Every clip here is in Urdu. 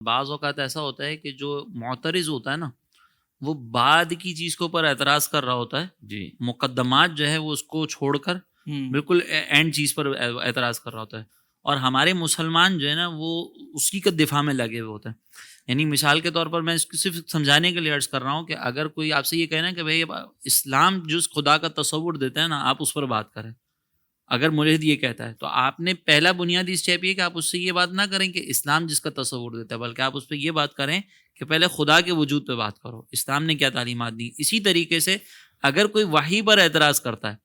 بعض اوقات ایسا ہوتا ہے کہ جو معترض ہوتا ہے نا، وہ بعد کی چیز کے اوپر اعتراض کر رہا ہوتا ہے، جی مقدمات جو ہے وہ اس کو چھوڑ کر بالکل اینڈ چیز پر اعتراض کر رہا ہوتا ہے، اور ہمارے مسلمان جو ہے نا وہ اسی کے دفاع میں لگے ہوئے ہوتے ہیں. یعنی مثال کے طور پر میں اس کو صرف سمجھانے کے لیے عرض کر رہا ہوں کہ اگر کوئی آپ سے یہ کہنا کہ بھائی اسلام جس خدا کا تصور دیتا ہے نا، آپ اس پر بات کریں. اگر ملحد یہ کہتا ہے تو آپ نے پہلا بنیادی اسٹیپ یہ کہ آپ اس سے یہ بات نہ کریں کہ اسلام جس کا تصور دیتا ہے، بلکہ آپ اس پہ یہ بات کریں کہ پہلے خدا کے وجود پہ بات کرو، اسلام نے کیا تعلیمات دی. اسی طریقے سے اگر کوئی وحی پر اعتراض کرتا ہے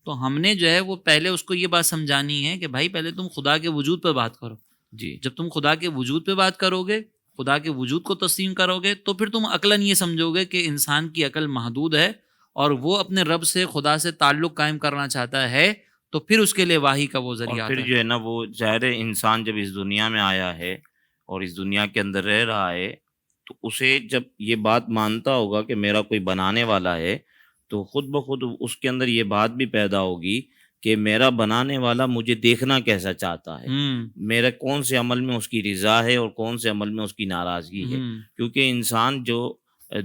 تو ہم نے جو ہے وہ پہلے اس کو یہ بات سمجھانی ہے کہ بھائی پہلے تم خدا کے وجود پہ بات کرو. جی جب تم خدا کے وجود پہ بات کرو گے، خدا کے وجود کو تسلیم کرو گے، تو پھر تم عقلاً یہ سمجھو گے کہ انسان کی عقل محدود ہے اور وہ اپنے رب سے، خدا سے تعلق قائم کرنا چاہتا ہے، تو پھر اس کے لیے واہی کا وہ اور ذریعہ پھر آتا ہے. جو ہے نا وہ ظاہر ہے انسان جب اس دنیا میں آیا ہے اور اس دنیا کے اندر رہ رہا ہے تو اسے جب یہ بات مانتا ہوگا کہ میرا کوئی بنانے والا ہے تو خود بخود اس کے اندر یہ بات بھی پیدا ہوگی کہ میرا بنانے والا مجھے دیکھنا کیسا چاہتا ہے، میرا کون سے عمل میں اس کی رضا ہے اور کون سے عمل میں اس کی ناراضگی ہے. کیونکہ انسان جو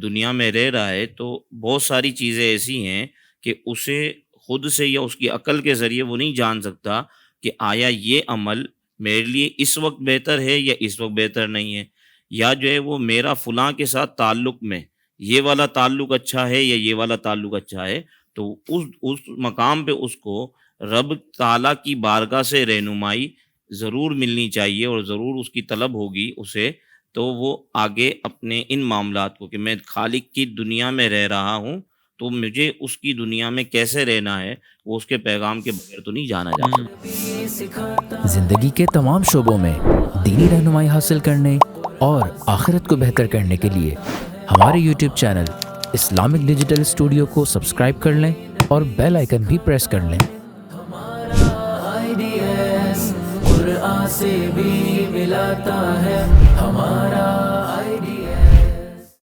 دنیا میں رہ رہا ہے تو بہت ساری چیزیں ایسی ہیں کہ اسے خود سے یا اس کی عقل کے ذریعے وہ نہیں جان سکتا کہ آیا یہ عمل میرے لیے اس وقت بہتر ہے یا اس وقت بہتر نہیں ہے، یا جو ہے وہ میرا فلاں کے ساتھ تعلق میں یہ والا تعلق اچھا ہے یا یہ والا تعلق اچھا ہے. تو اس مقام پہ اس کو رب تعالیٰ کی بارگاہ سے رہنمائی ضرور ملنی چاہیے اور ضرور اس کی طلب ہوگی اسے، تو وہ آگے اپنے ان معاملات کو کہ میں خالق کی دنیا میں رہ رہا ہوں تو مجھے اس کی دنیا میں کیسے رہنا ہے وہ اس کے پیغام کے بغیر تو نہیں جانا جا سکتا. زندگی کے تمام شعبوں میں دینی رہنمائی حاصل کرنے اور آخرت کو بہتر کرنے کے لیے ہمارے YouTube channel Islamic digital studio کو سبسکرائب کر لیں اور بیل آئیکن بھی پریس کر لیں. قرآن سے بھی ملاتا ہے ہمارا